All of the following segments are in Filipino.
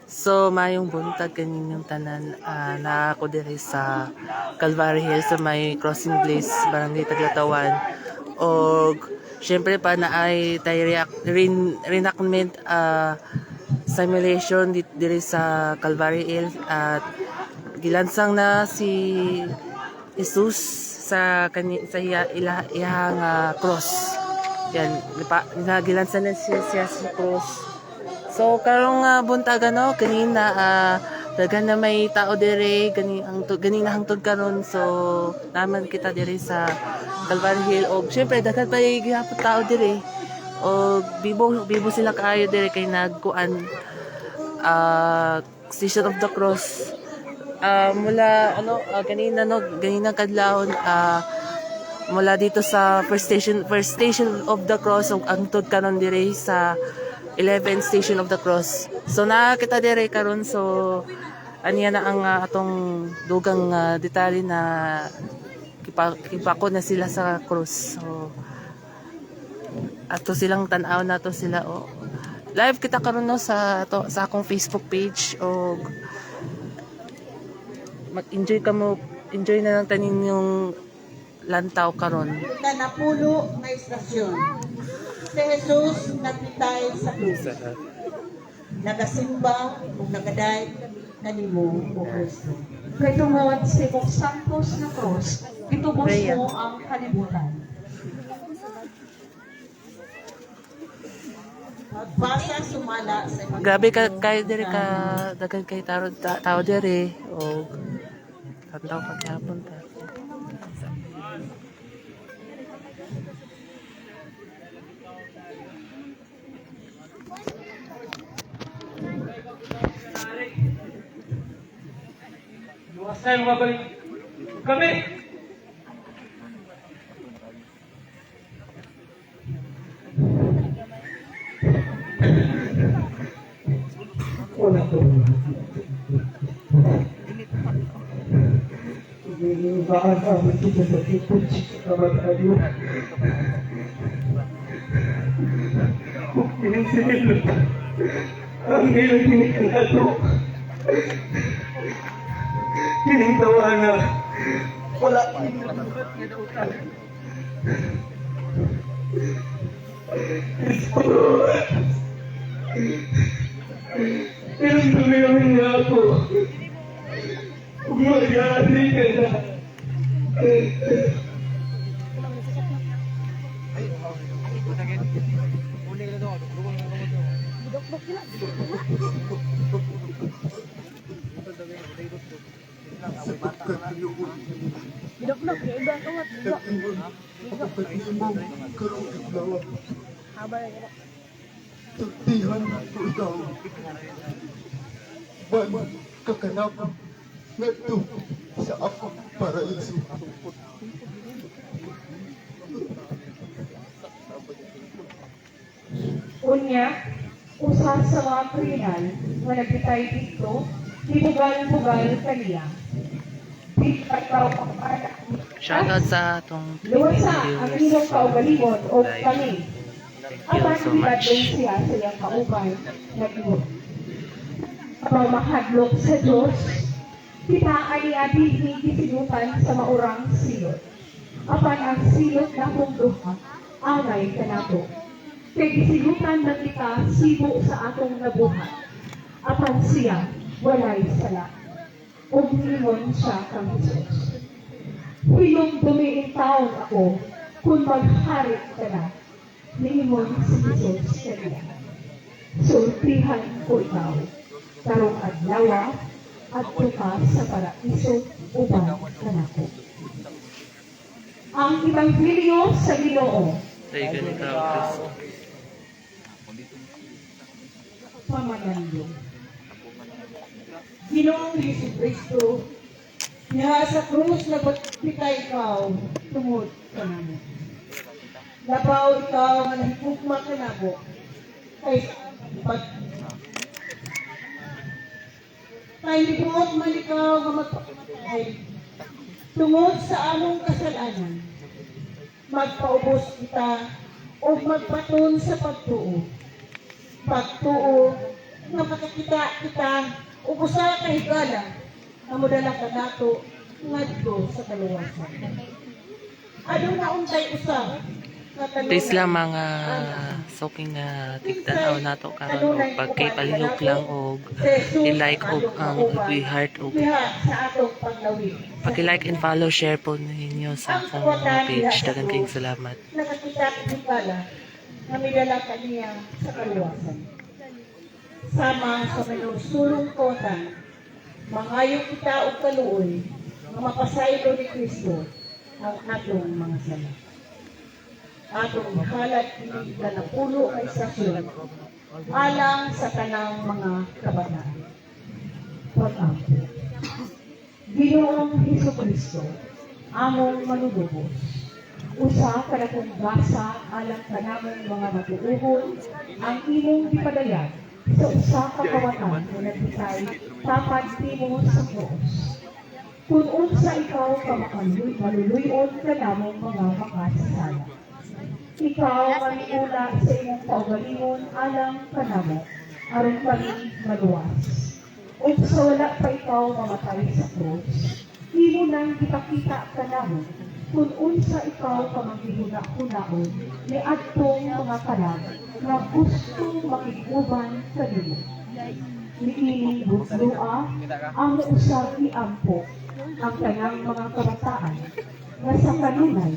So, mayong buntag kaninyong tanan na ako diri sa Calvary Hill sa may crossing place, Barangay Taglatawan. O, syempre pa na ay tayo reenactment simulation diri sa Calvary Hill at gilansang na si Jesus sa iyang cross. Yan, gilansang na siya sa cross. So karong buntag kanina daghan na may tao dire ganina hangtod karon, so naman kita dire sa Calvary Hill og syempre daghan pa gihapon tao dire og bibo sila kaayo dire kay nagkuan Station of the Cross mula ganina kadlawon mula dito sa first station of the Cross ug hangtod karon dire sa 11th Station of the Cross. So nakakita dire karon, so aniya na ang atong dugang detalye na kipako na sila sa cross. So ato silang tan-aw na to sila live kita karon sa akong Facebook page o enjoy na lang tanin yung lantaw karon. Napulo na istasyon. Si Jesus nagpitay sa krus. Nagasimba o nagaday kanimo o Kristo. Kay tungod si Bok Santos na cross, itubos mo ang kalibutan. Magbasa sumala sa mga Grabe kayo dire ka daghan kay tao dire o tantaw paghapon ta. Luwasan mga balik kami. Wala ko. Baan kami kita sa tipod kamad ayo. Kung sinilo, ang ilang kinikanato. Kinintawa na wala pero tumiyamin niya ako. Mag-aari ka na. Tagtihan ko ikaw. Ban kakanap ngadto sa akong paraiso. Unya, usa sa mga kriminal nga nagpitay dito, hibugal-bugal kaniya. Di pagkaw pagpanak. Shoutout sa atong Luwasa ang inyong kaugalingon o kami. Thank you so much. Siya sa iyang kauban na iyon. Ang mahadlok sa Diyos, kita ay adihi gisinutan sa maurang silot. Apan ang silot na kong duha, angay kanato. Kay gisinutan na kita sibo sa atong nabuhat. Apan siya, walay sala. Ug niingon siya kang Jesus. Hilong dumiing taon ako, kung magharit ka na, niingon si Jesus kaniya. Sultihan ko ikaw, karong adlaw at ka sa paraiso uban kanako. Ang Ebanghelyo sa Ginoo. Tayo ni Kristo. pamanando. Ginoong Jesucristo, niya sa krus na pagpitay ikaw, tungod ka namo. Labaw ikaw nga nahigugma ka namo, kay libuot man ikaw nga magpapatay, tungod sa among kasalanan. Magpaubos kita o magpaton sa pagtuo. Pagtuo nga makakita kita o usa ka higala nga modala ka nato ngadto sa kaluwasan. Ano na untay usa Please lang mga soking na tigtanaw nato karon og pagkipalihok lang og i-like og ang i-heart og diha sa atong paglawig. paki-like and follow share po ninyo sa akong mga page. Daghang kayong salamat. Nakakita ko higala nga midala ka niya sa kaluwasan. Sama sa sulong kota, mangayo kita og kaluoy nga mapasaylo ni Kristo ang atong mga sala. Atong halat hindi ka na pulo ay sasyon alang sa kanang mga kabataan. Pag-ampo. Ginoong Hesukristo, among manunubos, usa ka na kong gasa alang kanamong mga matuuhon ang imong gipadayan sa usa ka kawatan nga nagbitay tapad timo sa cross. Kung unsa ikaw ka maluluyon ka namong mga makasasala. Ikaw ang ula sa imong kaugalingon alang kanamo, aron kami maluwas. O sa wala pa ikaw mamatay sa cross, imo nang ipakita kanamo, kung unsa ikaw ka maghihuna-hunaon ni adtong mga kalag nga gusto makiguban kanimo. Niining butlua ang usab iampo ang kanang mga kabataan nga sa kanunay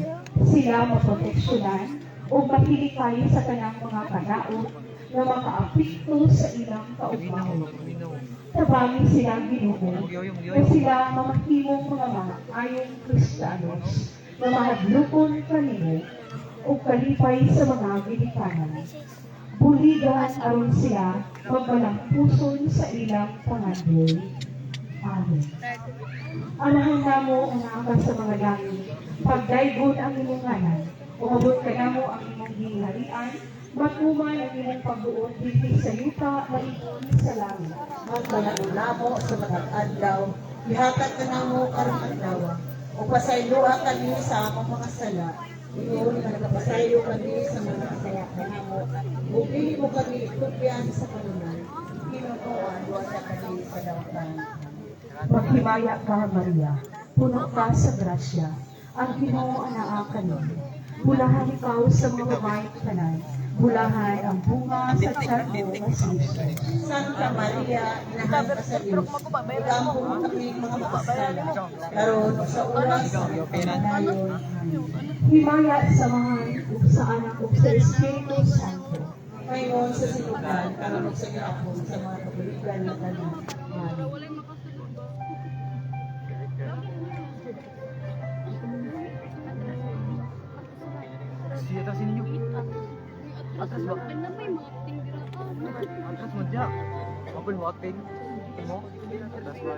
sila maproteksyonan o mahilikay sa kanang mga kanaot na makaapekto sa ilang kaugmaon. Tabangin silang Ginoo na sila mamahimong mga ayong Kristiyanos na mahadlokon kanimo o kalipay sa mga ginikanan. Buligan aron sila magbalampuson sa ilang pangandoy. Amen. Anahan namo ang naakas sa mga langit, pagdaygod ang imong ngalan, umabot ka namo ang imong gingharian, matuman ang imong pagbuot dito sa yuta, maigon sa langit. Magmalaro namo sa matag adlaw, ihatag ka namo karong adlaw, o pasayloa kami sa among mga sala, iyon nga nagapasaylo kami sa mga kasaya ka namo, o pili mo kami ikutbian sa kanunay, kinukuan, wala kami sa dawatan. Maghimaya ka, Maria, puno ka sa grasya, ang Ginoo anaa kanimo. Bulahan ikaw sa mga babae tanan, bulahan ang bunga sa tiyan mo nga si Jesus. Santa Maria, inahan ka sa Diyos, ikampo mo kami mga makasala, karon ug sa oras sa aming kamatayon. Amen. Himaya sa mga ug sa anak ug sa Espiritu Santo. Ngayon sa sinugan, karon ug sa gihapon sa mga kabulikan na tanan. Amen. Siya ta sinyo. Atras ba? Atras mo diya. Open water. Mo. Atras ba?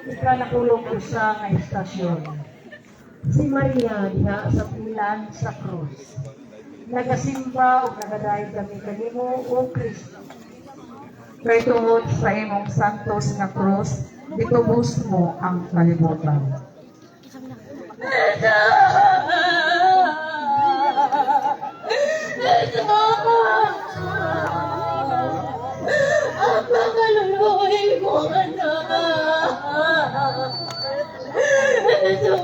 ika nakulong usa nga istasyon. Si Maria diha sa pilan sa krus. Nagasimba o nagadaig kami kanimo o Kristo. Kay tungod sa imong santos nga krus, ditubos mo ang kalibutan. Ang pagkaluluhin ko, anak. Ito.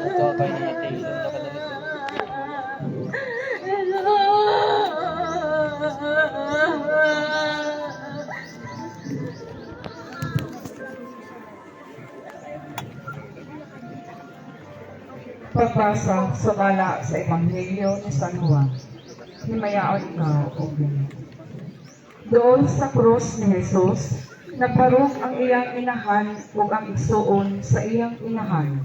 Ito pa iniintay na nakadali. Pagbasa sa bala sa Ebanghelyo ni San Juan, himayaon ikaw, O Ginoo. Doon sa krus ni Jesus, nagbarog ang iyang inahan ug ang igsuon sa iyang inahan,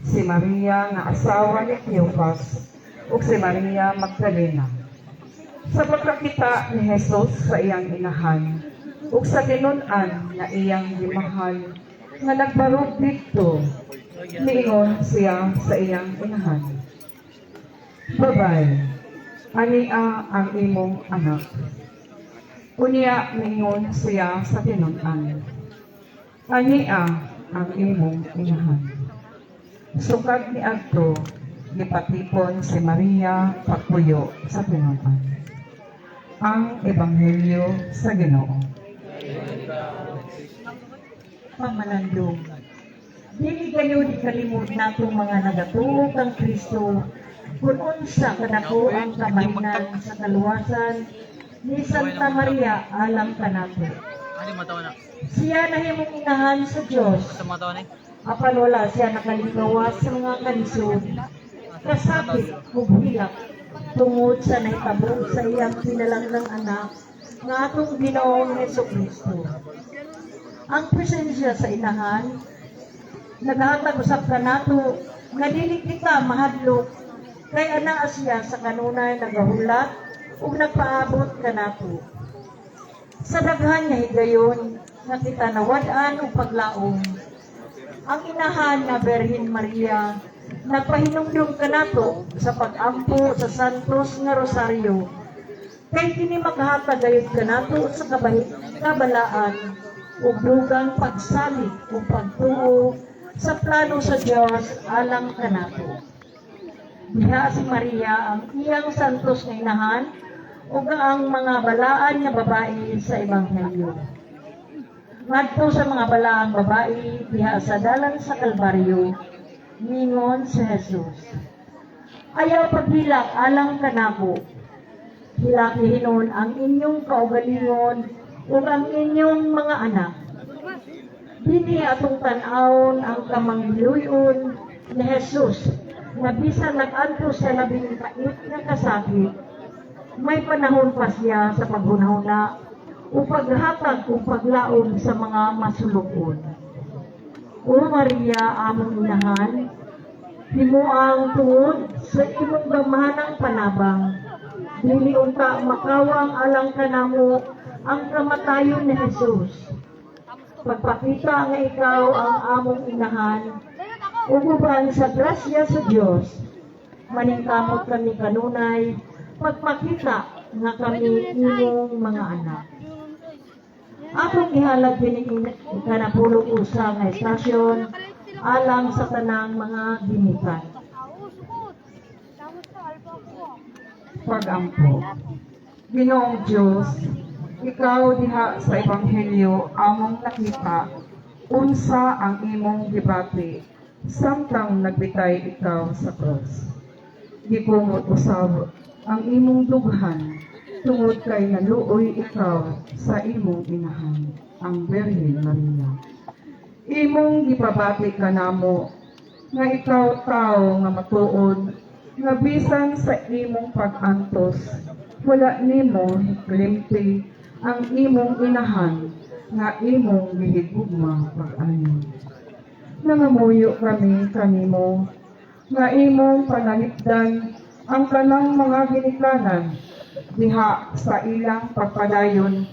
si Maria nga asawa ni Cleopas ug si Maria Magdalena. Sa pagkakita ni Jesus sa iyang inahan ug sa tinun-an nga iyang gimahal nga nagbarog didto, niingon siya sa iyang inahan, "Babay, ania ang imong anak." Unya niingon siya sa tinun-an, "Ania ang imong inahan." Sukad ni adto, gipatipon si Maria pagpuyo sa tinun-an. Ang Ebanghelyo sa Ginoo. Pamalandong. Dili kayo di kalimot natong mga nagatuo kang Kristo, kung unsa kanako ang kamahinan sa kaluwasan ni Santa Maria alam kanato. Ano matawa na? Siya nahimong inahan sa Dios, Sa matawa na? apan wala siya nakalingkawas sa mga kalisod, kasapit ug hilak tungod sa nahitabo sa iyang pinalanglang anak nga atong Ginoong Hesukristo. Ang presensya sa inahan naghatag usab kanato nga dili kita mahadlok kay anaa siya sa kanunay nagahulat ug nagpaabot kanato. Sa daghan nga higayon nga kita nawad-an og paglaom, ang inahan nga Birhen Maria nagpahinumdum kanato sa pag-ampo sa santos nga rosaryo kay kini maghatag gayud kanato sa kabalaan ug dugang pagsalig ug pagtuo sa plano sa Dios alang kanato. Diha si Maria ang iyang santos nga inahan ug ang mga balaan nga babae sa Ebanghelyo. Ngadto sa mga balaang babae diha sa dalan sa Kalbaryo, ningon si Jesus, "Ayaw paghilak alang kanako. Hilakihinon ang inyong kaugalingon ug ang inyong mga anak. Dini atong tan-awon ang kamanghiluyon ni Jesus na bisan nag-adto sa labing kait nga kasakit, may panahon pa siya sa paghunahuna o paghatag o paglaom sa mga masulukon. O Maria, among inahan, himuang tungod sa imong gamahanang panabang, dili unta makawang alang kanamo ang kamatayon ni Jesus. Pagpakita nga ikaw ang among inahan, uguban sa grasya sa Dios, maningkamot kami kanunay, pagpakita nga kami imong mga anak. Akong ihalag din ikanapulog usa nga estasyon alang sa tanang mga gimikan. Pag-ampo. Ginoong Diyos, ikaw diha sa Ebanghelyo among nakita unsa ang imong gibati samtang nagbitay ikaw sa cross. Gikumot usab ang imong dughan tungod kay naluoy ikaw sa imong inahan, ang Birhen Maria. Imong gipabati kanamo nga ikaw tao nga matuod nga bisan sa imong pag-antos wala nimo hiklimti ang imong inahan nga imong gihigugma pag-ayon. Nangamuyo kami kanimo nga imong panalipdan ang kanang mga ginikanan diha sa ilang pagpadayon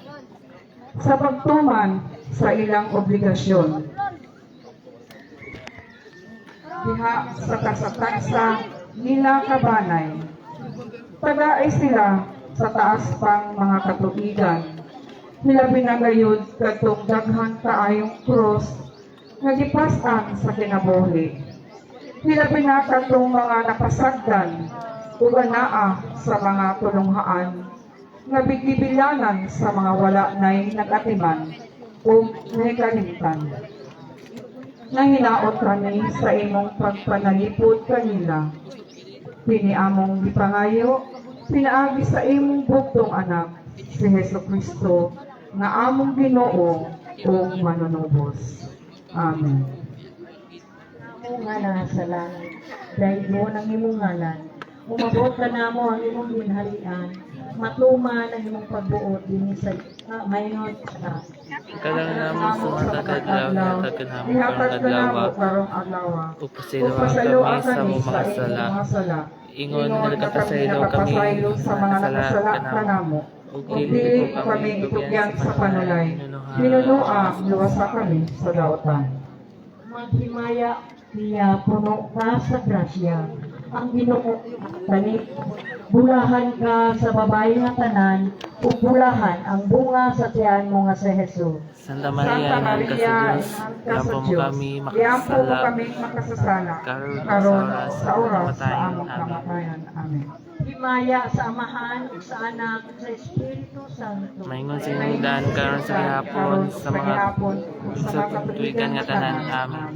sa pagtuman sa ilang obligasyon diha sa kasakasa nila kabanay. Tagaay sila sa taas pang mga katuigan. Hilabi na gayud katong daghan kaayong krus nga gipas-an sa kinabuhi. Hilabi na katong mga napasagdan ug anaa sa mga tulunghaan nga bigibilanan sa mga wala nay nagatiman o nakalimtan. Nanginaot kami sa imong pagpanalipod kanila. Piniamong gipangayo, pinaagi sa imong bugtong anak, si Hesus Kristo, nga among Ginoo o manunubos. Amen. Ang ngalan sa langit, dahil mo ng imong ngalan, umabot ka na mo ang imong ginhalian, matuman ang imong pagbuot din sa mayroon sa Kalang namo sumatagad lang taganamo Ihatag karong ka na mo adlaw. karong adlaw. Upasilo kami sa mong mga sala. Ingon nagkakasaylo kami sa mga nakasala kanamo. ug Ug dili kami itugyan sa panulay. Pinunua, luwasa kami sa daotan. maghimaya niya puno ka sa grasya. Ang Ginoo tani bulahan ka sa babae nga tanan ug bulahan ang bunga sa tiyan mo nga si Jesus. Santa Maria, Santa Ina ka Maria, sa Diyos, Ina ka lampo sa mo Diyos, kami liampo mo makasala, kami makasasala, karon karon sa sa oras sa kamatayan. among Amen. kamatayan. Amen. Himaya sa Amahan ug sa Anak ug sa Espiritu Santo. Maingon sa inyong daan karon sa gihapon sa mga sa tuwigan nga tanan. Amen.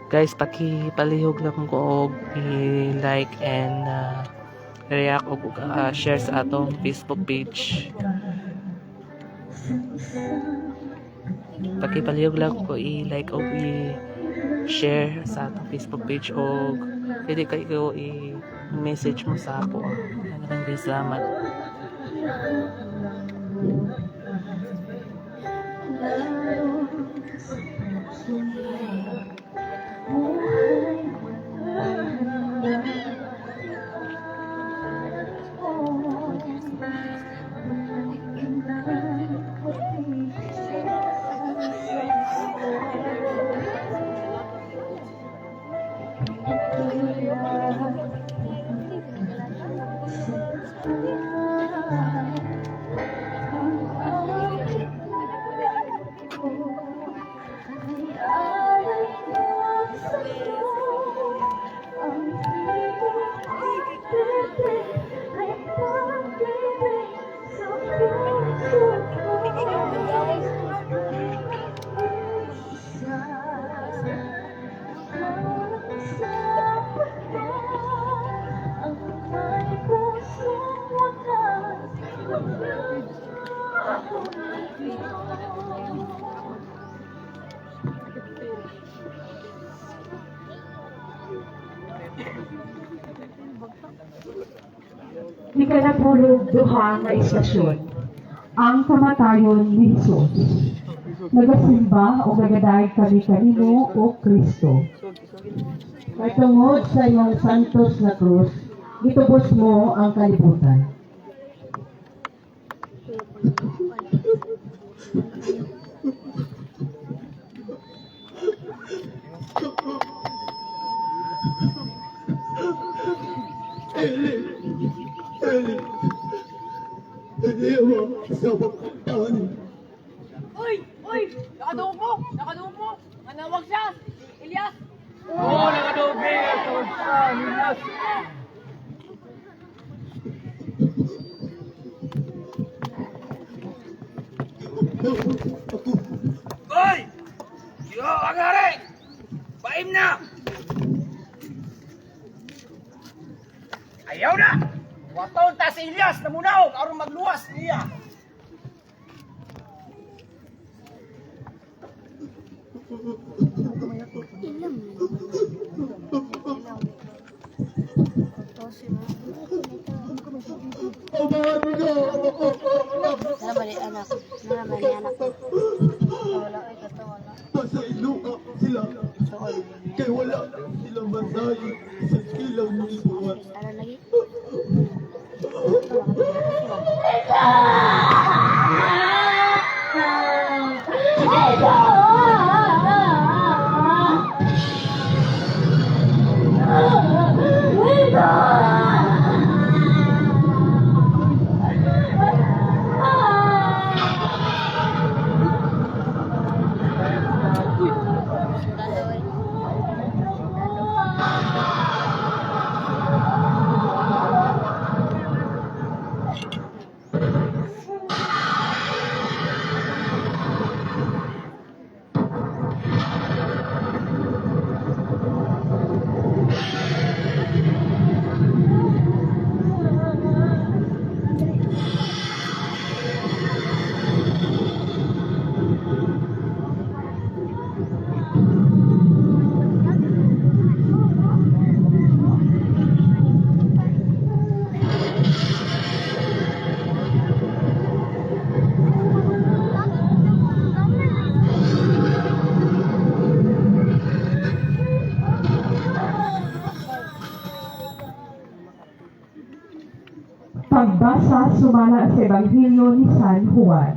Guys, pakipalihog lang ko og i-like and react og share sa atong Facebook page. Pakipalihog lang ko i-like og i-share sa atong Facebook page og pwede kayo i-message mo sa ako. Maraming salamat. Ikanapulog duha nga istasyon, ang kamatayon ni Jesus. nagasimba o nagadaig kami kanimo o Kristo. Kay tungod sa imong santos na krus, gitubos mo ang kalibutan. Uy! Uy! Nakadubo! Nakadubo! Manawag siya! Elias! Oo, nakadobe. Hinas. Hoy! Yo, agare! Paim na! Ayaw na! Wataon ta si Elias na munaw aron magluwas niya. Sila. Kaya wala silang bandayo sa kilaw ng ibuwan. Pagbasa sumala sa Ebanghelyo ni San Juan.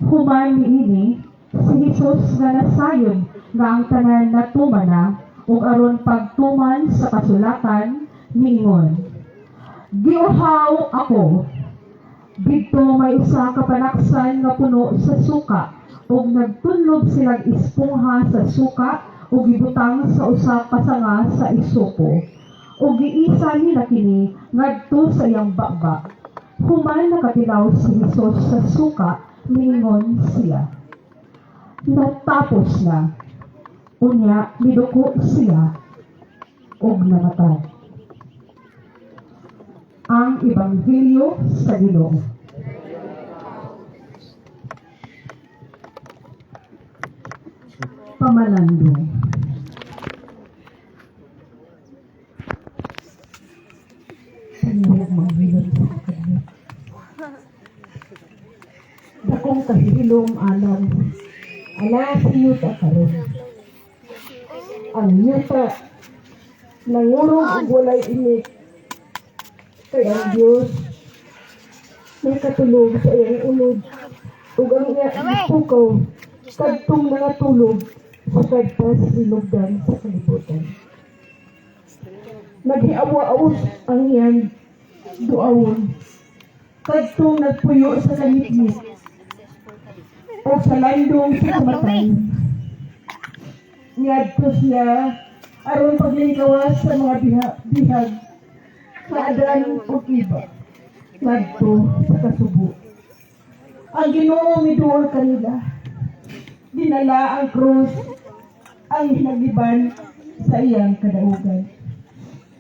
Human niini si Jesus nga nasayon nga ang tanan natumana ug aron pagtuman sa kasulatan niingon, giuhaw ako. Dito may isa ka panaksan nga puno sa suka ug nagtunlob silang espongha sa suka ug gibutang sa usa ka sanga sa isupo. O giisa nila kini ngadto sa iyang baba. Human nakatilaw si Jesus sa suka, niingon siya, natapos na. Unya, niduko siya, og namatay. Ang Ebanghelyo sa Ginoo. Pamalandong. Dakong kahilom alam, ala siyo ta karon. Ang yuta, nangurog ug walay init. Kaya ang Diyos, may katulog sa iyang ulod. Ug ang iya itukaw, kadtong mga tulog, sa kadtas silugdan sa kalibutan. Naghiawa-awas ang iyang duawon. Kadtong nagpuyo sa langit-ngit o sa landong sa kamatay. Ngadto siya aron paglingkawas sa mga bihag sa adan o iba. Ngadto sa kasubo. Ang Ginoo miduol kanila. Dinala ang krus ang hinagiban sa iyang kadaugan.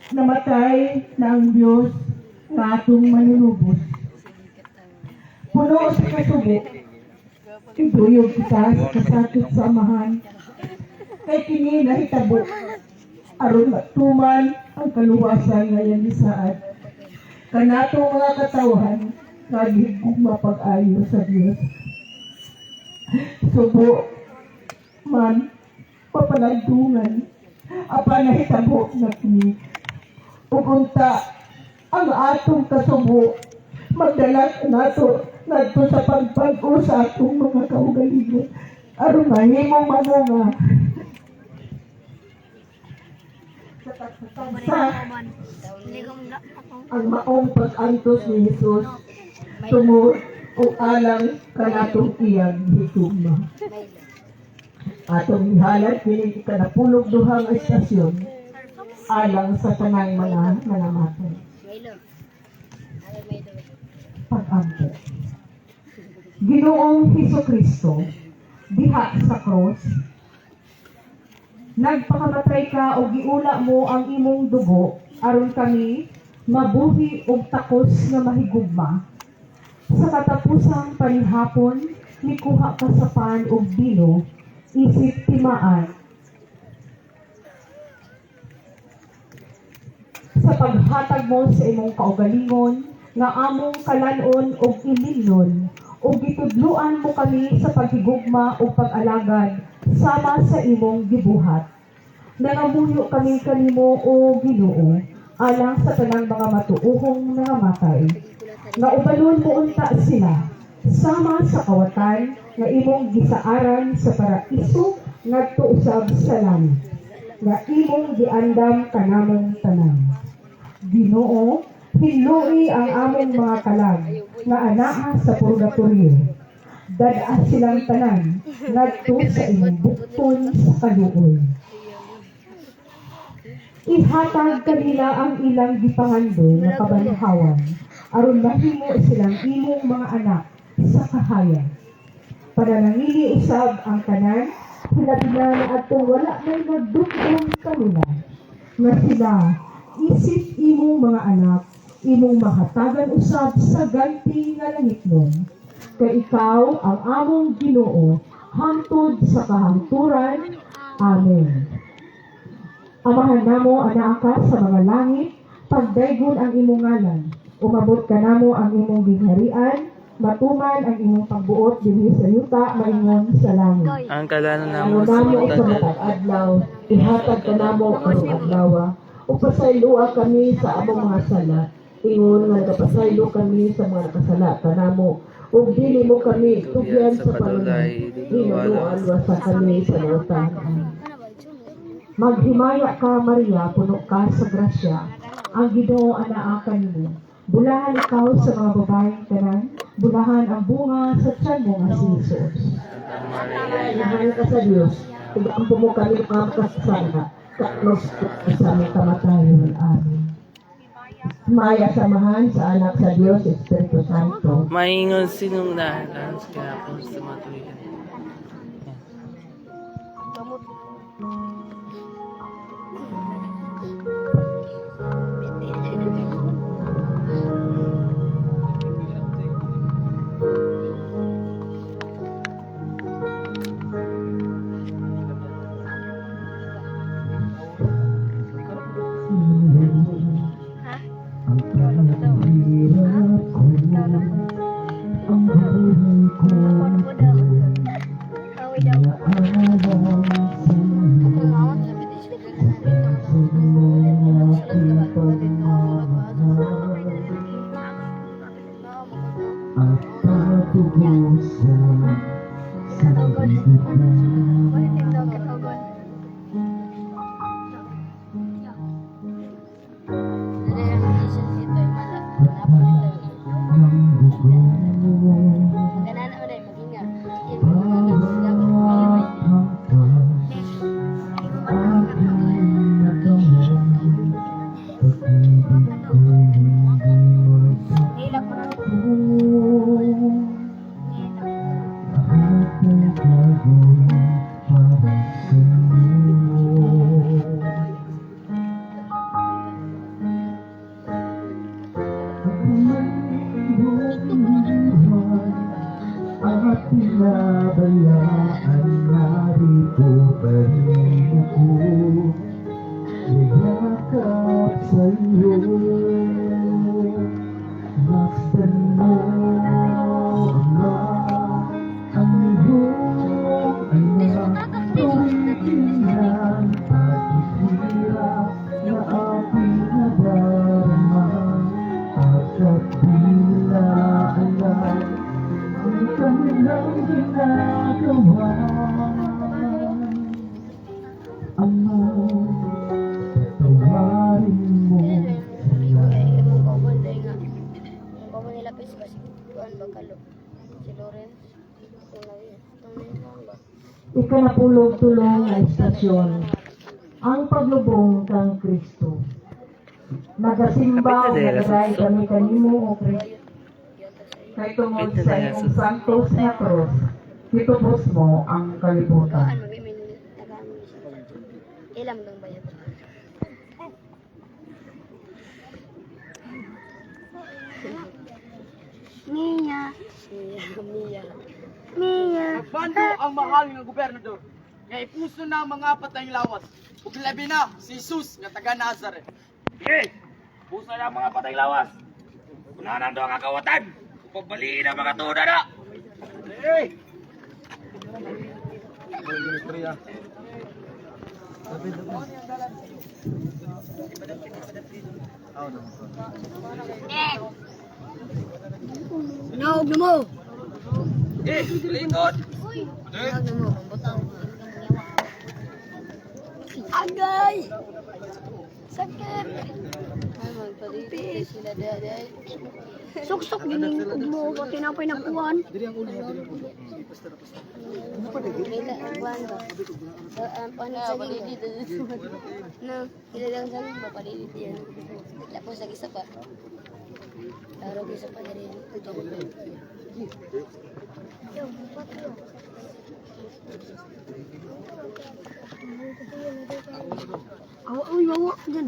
Namatay na ang Diyos na atong manunubos. Puno sa kasubo, iduyog kita sa kasakit sa amahan, kay kini nahitabo, aron matuman ang kaluwasan ngayon ni saad. Kanatong mga katawhan, nagigugma pag-ayo sa Diyos. Subo man, papalandungan, apa nahitabo na kini. Ugunta, ang atong kasubo, magdalas nato sa pagpag-o sa atong mga kaugalingon. Aron mahimong mamunga. Sa ang maong pag-antos ni Jesus, tungod o alang kanatong iyang higugma. Atong ihalat kini kanapulog duhang estasyon alang sa tanang mga nangamatay. Pag-ampo. Ginoong Hesukristo, diha sa cross, nagpakamatay ka o giula mo ang imong dugo aron kami mabuhi og takos nga mahigugma. Sa katapusang panihapon, mikuha ka sa pan og bino, isip timaan. Sa paghatag mo sa imong kaugalingon, nga among kalanon og ilimnon, o gitudluan mo kami sa paghigugma o pag-alagad sama sa imong gibuhat. Nangamuyo kami kanimo o Ginoo, alang sa tanang mga matuuhong nangamatay. Nga ubalon mo unta sila, sama sa kawatan nga imong gisaaran sa paraiso ngadto usab sa langit, nga imong giandam kanamong tanan. Ginoo, hinloi ang among mga kalag nga anaa sa purgatorio. Dadaa silang tanan ngadto sa imong bukton sa kaluoy. Ihatag kanila ang ilang gipangando nga kabanhawan aron mahimo silang imong mga anak sa kahayan. Para nangili usab ang tanan, hilabihan at wala may nagdugtong kanila nga sila isip imong mga anak, imong mahatagan usab sa ganti nga langitnon. Kay ikaw ang among Ginoo hangtod sa kahangturan. Amen. Amahan namo ana ka sa mga langit, pagdaygon ang imong ngalan. Umabot ka namo ang imong gingharian, matuman ang imong pagbuot dinhi sa yuta maingon sa langit. Ang kalanan Ano namo sa namo sa matag matag adlaw, ihatag ka namo karong adlaw. Upasayloa kami sa among mga sala, ingon nga nagapasaylo kami sa mga nakasala kanamo. Ug dili mo kami tugyan sa palunay, hinunuan sa kami sa lautan. Maghimaya ka, Maria, puno ka sa grasya, ang Ginoo anaa kanimo. Bulahan ikaw sa mga babaeng tanan, bulahan ang bunga sa tiyan mo nga si Jesus. Mahal ka sa Diyos, kung ang pumo kami makakasana, kaklos sa aming kamatayon. Amen. Maya samahan sa anak sa Diyos, Espiritu Santo. maingon sinong nahalan sa kinapos sa matuwigan. Pinabayaan narito pa rin ako, yayakap sa'yo. Masdan mo Tila alam ang kanilang ginagawa. Ama, tawarin mo sila. Kamu nila pes ba si Juan Bacalo? Si Lawrence? Ikanapulog-tulong na istasyon, ang paglubong kang Kristo. Nagasimba o nagaray kami kanimo o Kristo. Kay tungod sa iyong santos na cross, itubos mo ang kalibutan. Ilam lang ba yan? Mia. Nagbando ang mahal ng gobernador. Nga ipuso na ang mga patayong lawas. Ug labi na si Jesus nga taga Nazareth. Sige, puso na ang mga patayong lawas. Unahan doon ang kawatan. Pagbaliin ang mga tuda na. Hey! Naog na mo. Eh, lingkod. Naog na mo. Butang. Agay! Sakit! Ay, magpalipis sila daday. Sok-sok din yung mo ka tinapay na kuwan. Mila, kuwan ba? Paano sa dito? No, ilang sa ba palilit yan? Tapos lagi sa pa. Laro ko sa pa na rin. Uy, wawa dyan.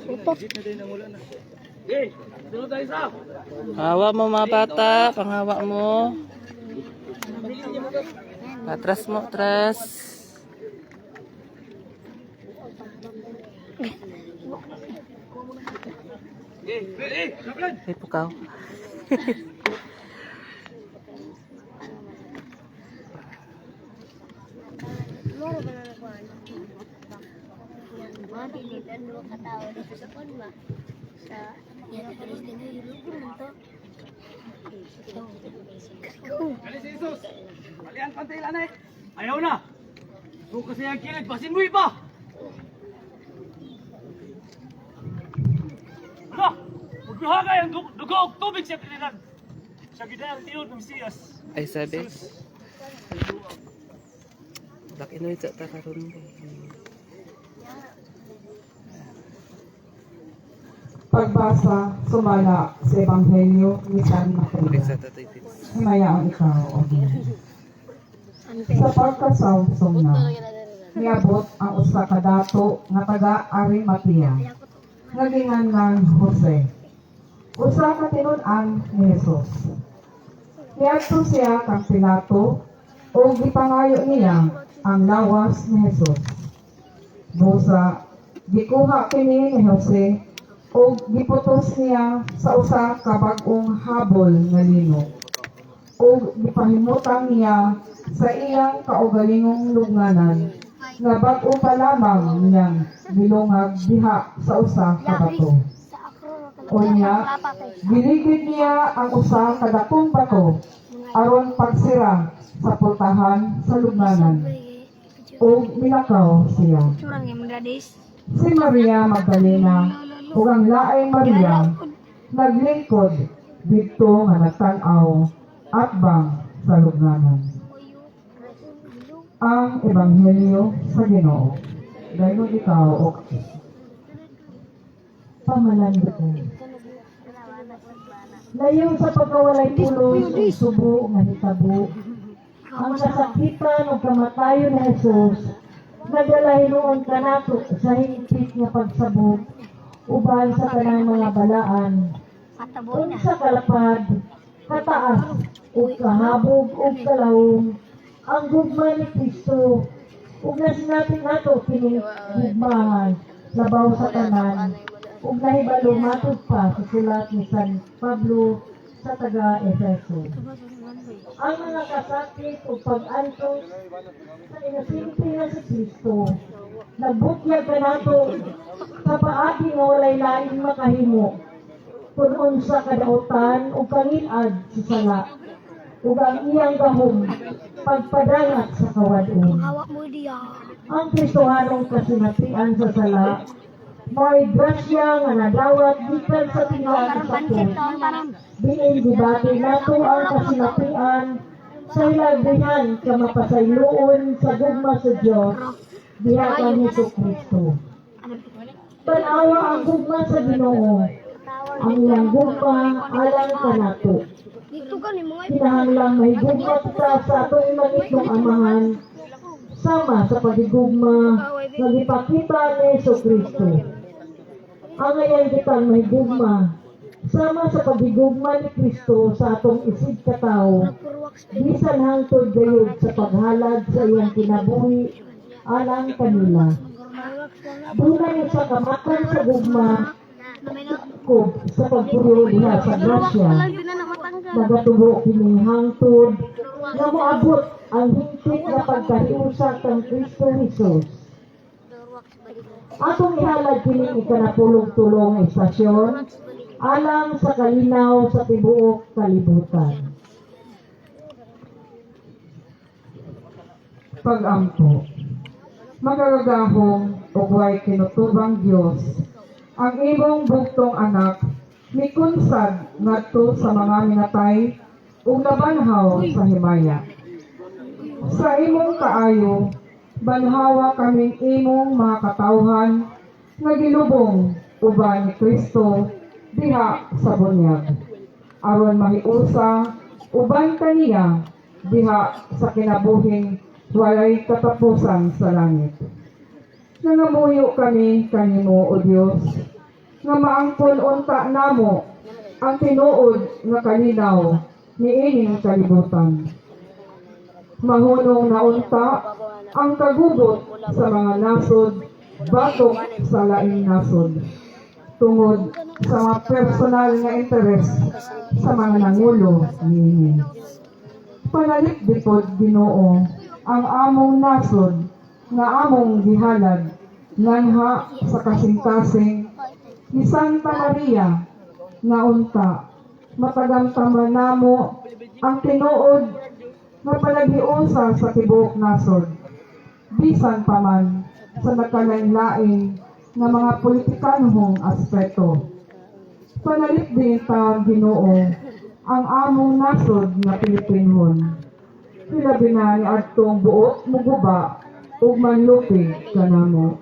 Utok. Eh, sunod tayo sa. Hawa mo mga bata, panghawa mo. Atras mo, atras. Ay, pukaw. Moro ba na nakuhan? Mga pilitan mo katawa dito sa konma. Sa yan na palis din yung lugar mo to. Kali si Jesus. Kalian pantay lanay. Ayaw na. Kung kasi ang kilid, basin mo iba. Ano? Magbihagay ang dugo o tubig sa kilinan. Sa gidayang tiyod ng Mesiyas. Ay, sabi. Bak inulit sa takaroon. Pagbasa, sumala sa Ebanghelyo ni San Mateo. Ay, sa tatay Pins. Himayaan ikaw, O Ginoo. Sa pagkasawsong na, niabot ang usa ka dato nga taga Arimatea, nga ginganlan Jose. Usa ka tinun-an ni Jesus. Niadto siya kang Pilato o gipangayo niya ang lawas ni Jesus. Busa, gikuha kini ni Jose o giputos niya sa usa ka bag-ong habol nga lino. O gipahimutang niya sa iyang kaugalingong lubnganan nga bag-o pa lamang niyang bilungag diha sa usa ka bato. O niya, giligid niya ang usa ka dakong bato aron pagsira sa pultahan sa lubnganan. O milakaw siya. Curang yung magladis. Si Maria Magdalena ug ang laing Maria naglingkod didto nga nagtan-aw at bang sa lubnganan. Ang Ebanghelyo sa Ginoo. Dayon ikaw o pamalandot. Layo sa pagkawalay tulos ug subo nga hitabo. Ang kasakitan ug kamatayon ni Jesus nagalahinuon kanato sa hingpit nga pagsabot uban sa tanang mga balaan. Unsa kalapad, kataas ug kahabog ug kalawom ang gugma ni Kristo ug nasinatin nato kining gugmahan labaw sa tanan ug nahibalo matud pa sa sulat ni San Pablo sa taga Efeso. Ang mga kasakit ug pag-antos sa inasimple na si Kristo Nabutyag ka nato sa paagi nga walay laing makahimo. Kung unsa kadautan o kangilad sa sala, ug ang iyang gahom pagpadangat sa kawadon. Hawak mo diya. Ang Kristohanong kasinatian sa sala, may grasya nga nadawat gikan sa tingaan sa Diyos. Diin gibati nato ang kasinatian sa ilagdihan ka mapasayloon sa gugma sa Diyos diha kang Jesucristo. Tanawa ang gugma sa Ginoo, ang iyang gugma alang kanato. Dito ka ni mga Kinahanglang may gugma kita sa atong imanitong amahan sama sa pagigugma nga gipakita ni Jesucristo. Ang ngayon kitang may gugma sama sa pagigugma ni Kristo sa atong isig katao, bisan hangtod gayud sa paghalad sa iyang kinabuhi alang kanila. Dunay sa kamakan sa gugma ko sa pagpuyo diha sa grasya, nagatubo kini hangtod nga moabot ang hingpit na pagkatiusa kang Kristo Jesus. Atong ihalad kini ikanapulong-tulong estasyon alang sa kalinaw sa tibuok kalibutan. Pag-ampo. Magagahong o buhay kinutubang Diyos, ang imong bugtong anak, mikunsad ngadto sa mga minatay ug nabanhaw sa himaya. Sa imong kaayo, banhawa kaming imong mga katawhan nga gilubong uban ni Kristo diha sa bunyag. Aron mahiusa uban kaniya diha sa kinabuhing walay katapusan sa langit. Nangamuyo kami kanimo, O Dios, nga maangkon unta namo ang tinuod nga kalinaw niining kalibutan. Mahunong na unta ang kagubot sa mga nasod batok sa laing nasod, tungod sa mga personal nga interes sa mga nangulo niini. Panalit dipod Ginoo ang among nasod nga among gihalad nganha sa kasing-kasing ni Santa Maria nga unta matagamtaman namo ang tinuod nga palaghiusa sa tibuok nasod, bisan pa man sa nagkalain-lain nga mga politikanhong aspeto. Panalit din taon Ginoo ang among nasod nga Pilipinhon. Hilabi na ni adtong buot muguba ug manlupig kanamo.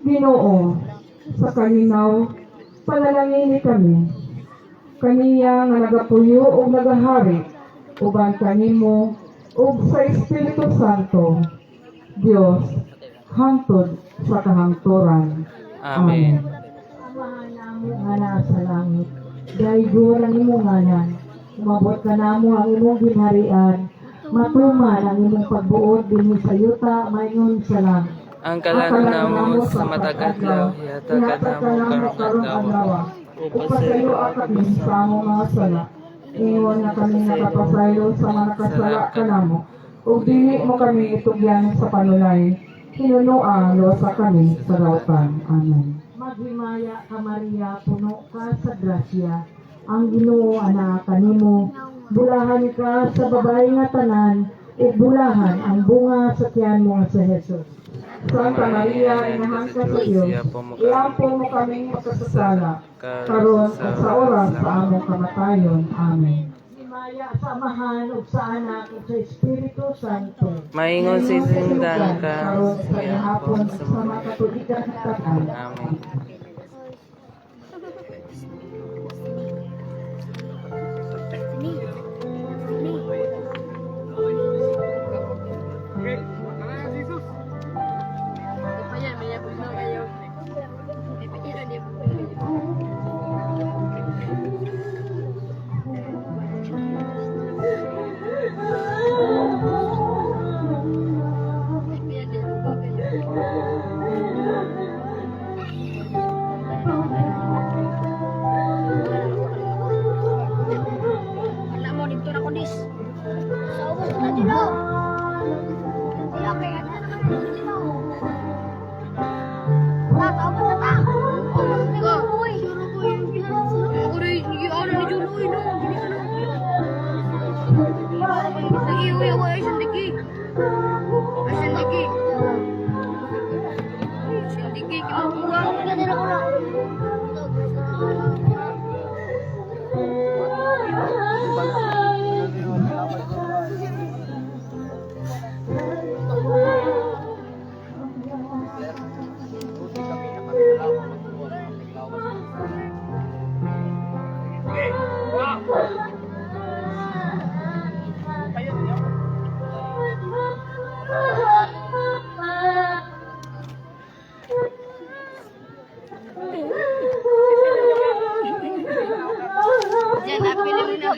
Ginoo, sa kalinaw, panalangini kami. Kaniya nga nagapuyo ug nagahari, uban kanimo ug sa Espiritu Santo, Dios, hangtod sa kahangturan. Amen. Amahan namo nga nasa langit, dayguran nimo ngalan, umabot ka namo ang imong ginharian, matuman ang imong pagbuod dinhi sa yuta mayon sa langit. Ang kalanon namo sa matag adlaw, yatag ka namo karong adlaw. Upasayo ang kami sa among mga sala. Iwan na kami nakapasayo sa mga kasala ka namo. Ug dili mo kami itugyan sa panulay. Hinunoa sa kami sa dautan. Amen. Maghimaya ka Maria, puno ka sa grasya. Ang Ginoo ana kanimo. Bulahan ka sa babae nga tanan, ug bulahan ang bunga sa tiyan mo nga sa Jesus. Santa Maria, inahan ka sa Diyos, iampo mo kaming makasasala, karon at sa oras sa among kamatayon. Amen. Himaya sa Amahan ug sa Anak ug sa Espiritu Santo. Maingon si Sindan ka. Karon sa ihapon sa mga katuligan tanan. Amen.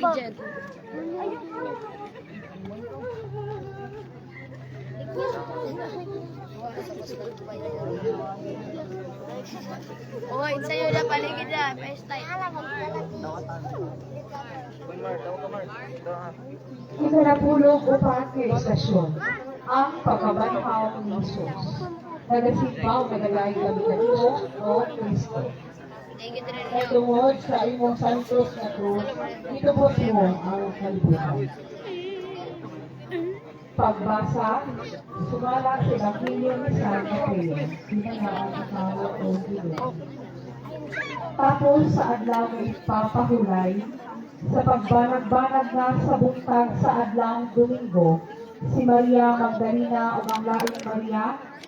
dyan. Oy, sa'yo na paligid na. First time. Ikinapulong upang kay istasyon ang pagkabanhaw ni Jesus. Nagasipaw na nagay kami kanino o Kristo. Thank you, Trinidad. At tungod sa imong santos na krus, itubos mo ang kalibutan. Pagbasa, sumala sa Ebanghelyo ni San Mateo, sinanaan ang tao o Ginoo. Tapos sa adlaw ng ipapahulay, sa pagbanag-banag na sa buntag sa adlaw Domingo, si Maria Magdalena o ang laing Maria,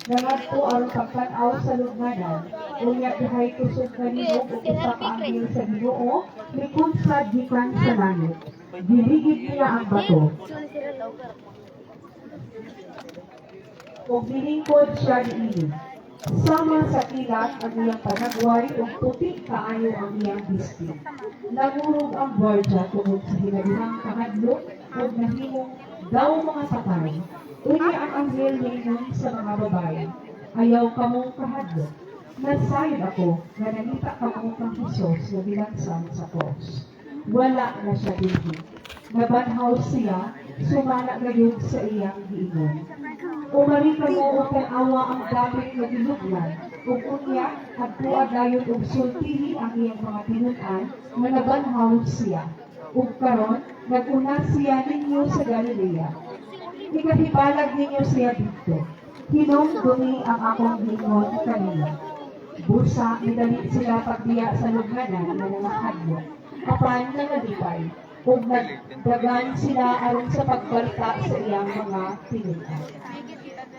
nangadto ang pagtanaw sa lugnanan, unya dihay kusog kanino o usa ka anghel sa Ginoo, likod sa gikan sa langit. Giligid niya ang bato. O bilingkod siya niini. Sama sa kilat ang iyang panagway o puti kaayo ang iyang bisti. Nagurog ang bordya tungod sa hinabihang kahadlok o nahimong daw mga patay. Unya ang anghel niingon sa mga babae, ayaw kamong kahadlok. Nasayod ako na nanita kamong kang Hesus na bilansang sa cross. Wala na siya dinhi. Nabanhaw siya, sumala na yun sa iyang giingon. Umari ka mo o awa ang gamit na ginuglan, ug unya at tuwa dayon og sultihi ang iyang mga tinunan nga nabanhaw siya. Ug karon naguna siya ninyo sa Galilea. Ikahibalag ninyo siya dito. Hinumdumi ang akong gingon kanila. Busa, midali sila pagdiya sa lugnanan na nangahadlok. Apan nangalipay, ug nagdagan sila aron sa pagbalita sa iyang mga tinunan.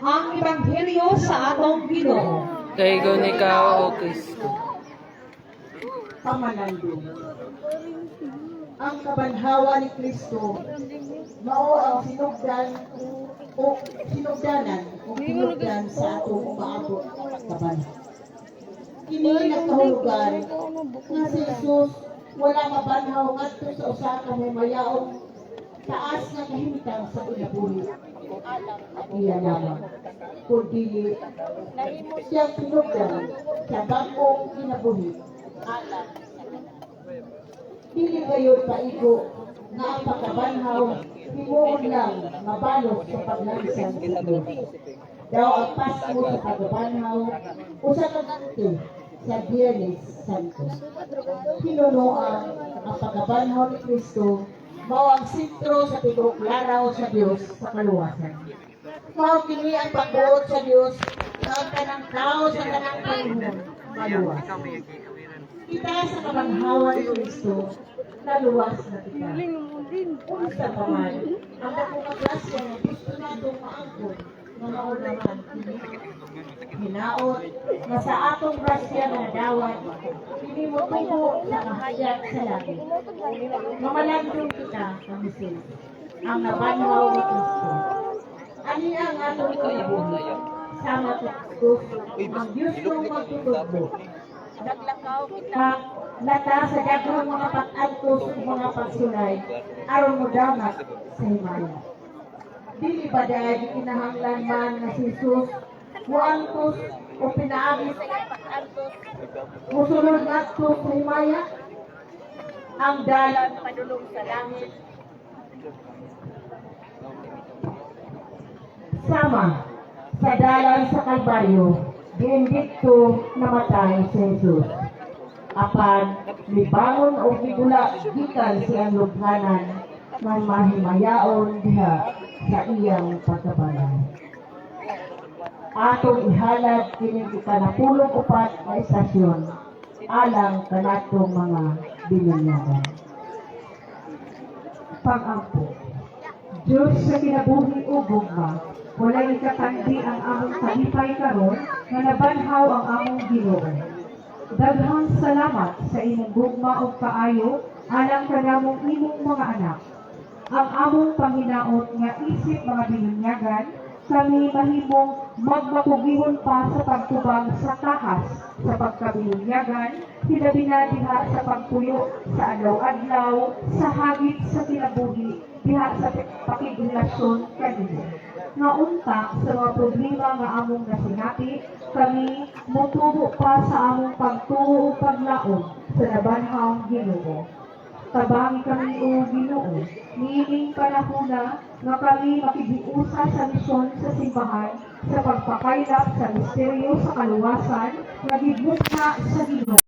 Ang Ebanghelyo sa atong Ginoo. Kay ni ka o Kristo. Pamanandong. Ang kabanhawa ni Kristo mao ang sinugdanan o sinugdan sa atong umaabot kabanhaw. Kini nagkahulugan nga si Jesus wala mabanhaw ngadto sa usa ka mayaong taas nga kahimtang sa unabuhi. Iya lamang. Kundi nahimo siyang sinugdan sa bagong kinabuhi. Dili gayon paigo nga ang pagkabanhaw himuon lang mabalot sa paglansang ito. Daw ang Pasko sa pagkabanhaw usa ka ganti sa Biyernes Santo. Hinunoan ang pagkabanhaw ni Kristo mao ang sentro sa tibuok laraw sa Dios sa kaluwasan. Mao kini ang pagbuot sa Dios sa kanang tao sa kanang panahon maluwas. Kita sa kabanhawan ni Kristo naluwas na kita. Unsa pa man ang dakong grasya nga gusto natong maangkon nga mao naman kini hinaot na sa atong grasya nga dawat kini mo tubo sa kahayag sa langit. Mamalandong kita kamisin ang nabanhaw ni Kristo. Ani ang atong kinabuhi sama sa Kristo ang Diyos kong magtutugbo. Naglakaw kita lata sa daghang mga pag-antos ug mga pagsulay aron mo damat sa himaya. Dili ba dahil kinahanglan man na si Jesus muantos o pinaagi sa iyang pag-antos musulod ngadto sa himaya ang dalan padulong sa langit sama sa dalan sa Kalbaryo diindikto namatay si Jesus. Apan libangon o gibula gikan siyang lubhanan nga mahimayaon diha sa iyang pagkabanhaw. Atong ihalad kini ikanapulong upat na istasyon alang kanatong mga bininyagan. Pag-ampo. Diyos sa kinabuhi ug gugma, walay ikatandi ang among kalipay karon nga nabanhaw ang among Ginoo. Daghang salamat sa imong gugma ug kaayo alang kanamong imong mga anak. Ang among Panginoon nga isip mga binunyagan kami mahimong magbakugihon pa sa pagtubag sa kahas, sa pagkabilugyagan, hilabi na diha sa pagpuyo sa adlaw-adlaw, sa hagit sa kinabuhi, diha sa pakigrelasyon kanimo. Nga unta sa mga problema nga among nasinati, kami motubo pa sa among pagtuo ug paglaom sa nabanhawng Ginoo. Tabangi kami o Ginoo, niining panahona nga kami makigiusa sa misyon sa simbahan sa pagpakaylap sa misteryo sa kaluwasan nga gibukna sa Ginoo.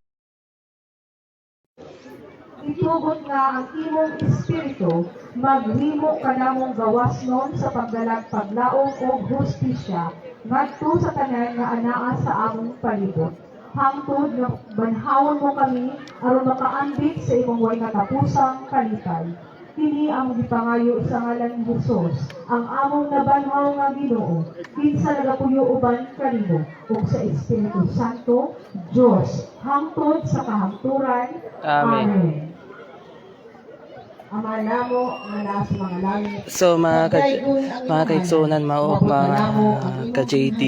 Itugot nga ang imong espiritu, maghimo kanamong gawasnon sa pagdalag paglaom o hustisya ngadto sa tanan nga anaa sa among palibot. Hangtod nga banhawon mo kami aron makaambit sa imong way katapusang kalitay. Kini ang gipangayo sa ngalan ni Hesus, ang among nabanhaw nga Ginoo, kinsa nagapuyo uban kanimo ug sa Espiritu Santo, Dios, hangtod sa kahangturan. Amen. Ama namo nga naa sa mga langit. So mga kaigsunan mao mga ka-JD,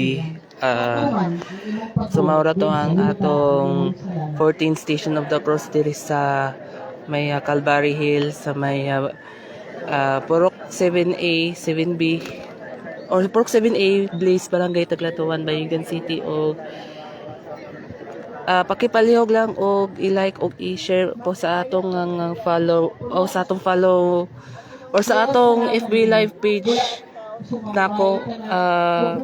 so maura to ang atong 14th Station of the Cross diri sa may Calvary Hill sa may Purok 7A, 7B or Purok 7A, Blaze, Barangay Taglatuan, Bayugan City. O pakipalihog lang og i-like og i-share po sa atong follow o sa atong follow or sa atong FB live page nako.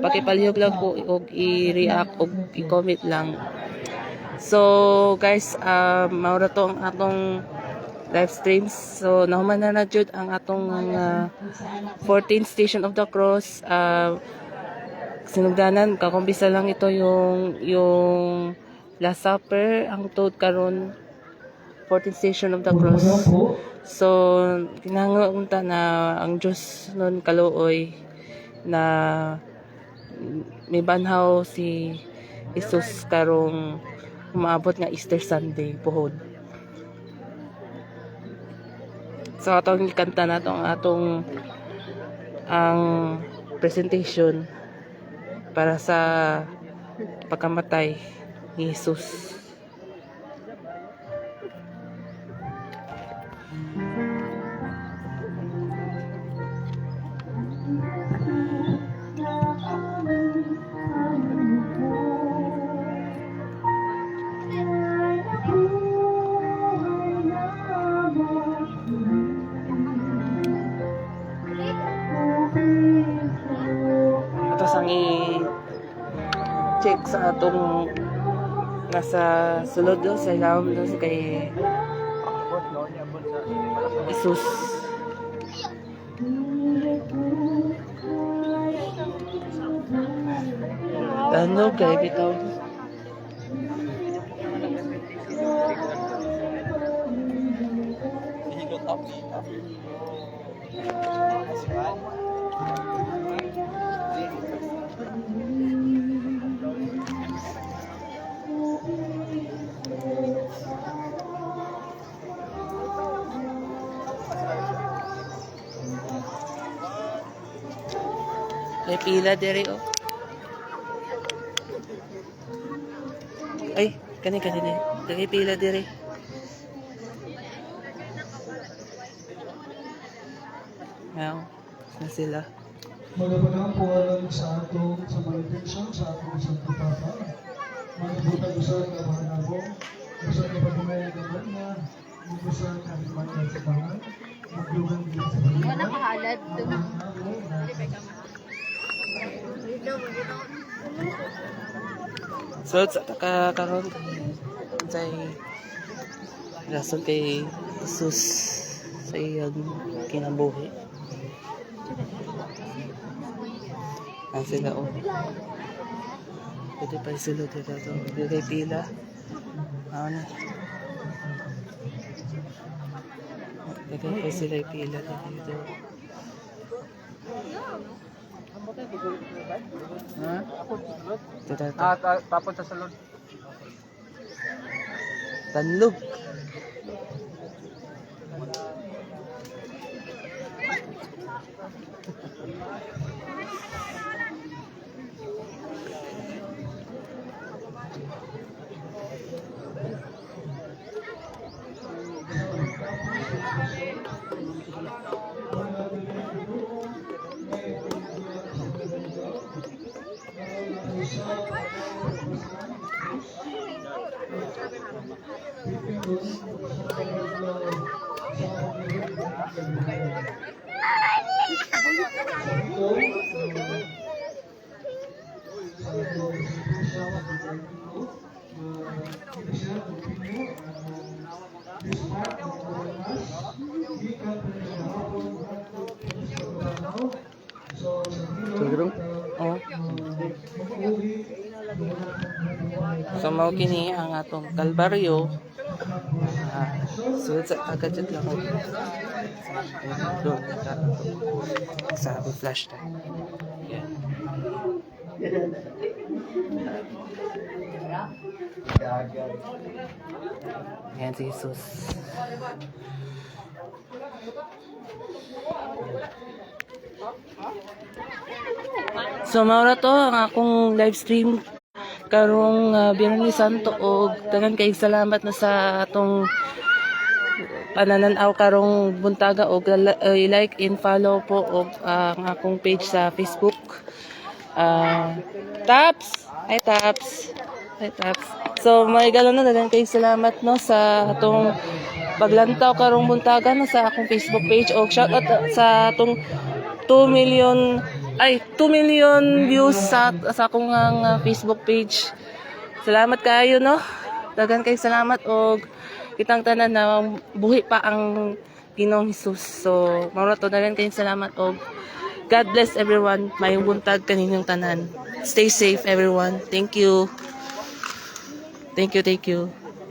Pakipalihog lang po og i-react og i-comment lang. So guys, maura to ang atong live streams. So nahuman na jud ang atong 14th Station of the Cross. Sinugdanan kakumbisa lang ito yung Last Supper ang tuod karon 14th Station of the Cross. So kinahanglan na ang Dios nun kaluoy na may banhaw si Jesus karong umaabot nga Easter Sunday puhod. So atong ikanta na atong ang presentation para sa pagkamatay ni Jesus. Ito sang i-check sa atong nasa sulod do sa ilawom do sa kay Jesus. Ano kay bitaw? May pila diri oh. Ay, kani diri pila diri. Now, na sila. Magandang puwalan sa atong sa mga intensyon sa atong Santo Papa. Magbutan usan ka mga nabo, usan ka pagumay ng ganda, usan ka limangan sa bahay, magdugang din sa bahay. Wala nakahalad doon. So, sa karon say rason kay Jesus sa iyang kinabuhi. Ang sila o. Pwede pa sila dito. Dito kay pila. Ano? Pwede pa sila pila dito. Ha? Dito. Tapon sa salon. Tanlog. Oh. So mao kini ang atong kalbaryo. So sa agad lang ako. Doon sa flash time. Yan si Jesus. So maura to ang akong live stream karong Biyernes Santo og daghang kay salamat na sa atong panananaw karong buntaga og i-like and follow po og ang akong page sa Facebook. Taps, hi Taps. Hi Taps. So may galon na daghang kay salamat no sa atong paglantaw karong buntaga no sa akong Facebook page og shout out sa atong 2 million views sa akong Facebook page. Salamat kayo no. Daghan kay salamat og kitang tanan na buhi pa ang Ginoong Hesus. So mao to daghan kay salamat og God bless everyone. Mayong buntag kaninyong tanan. Stay safe everyone. Thank you. Thank you.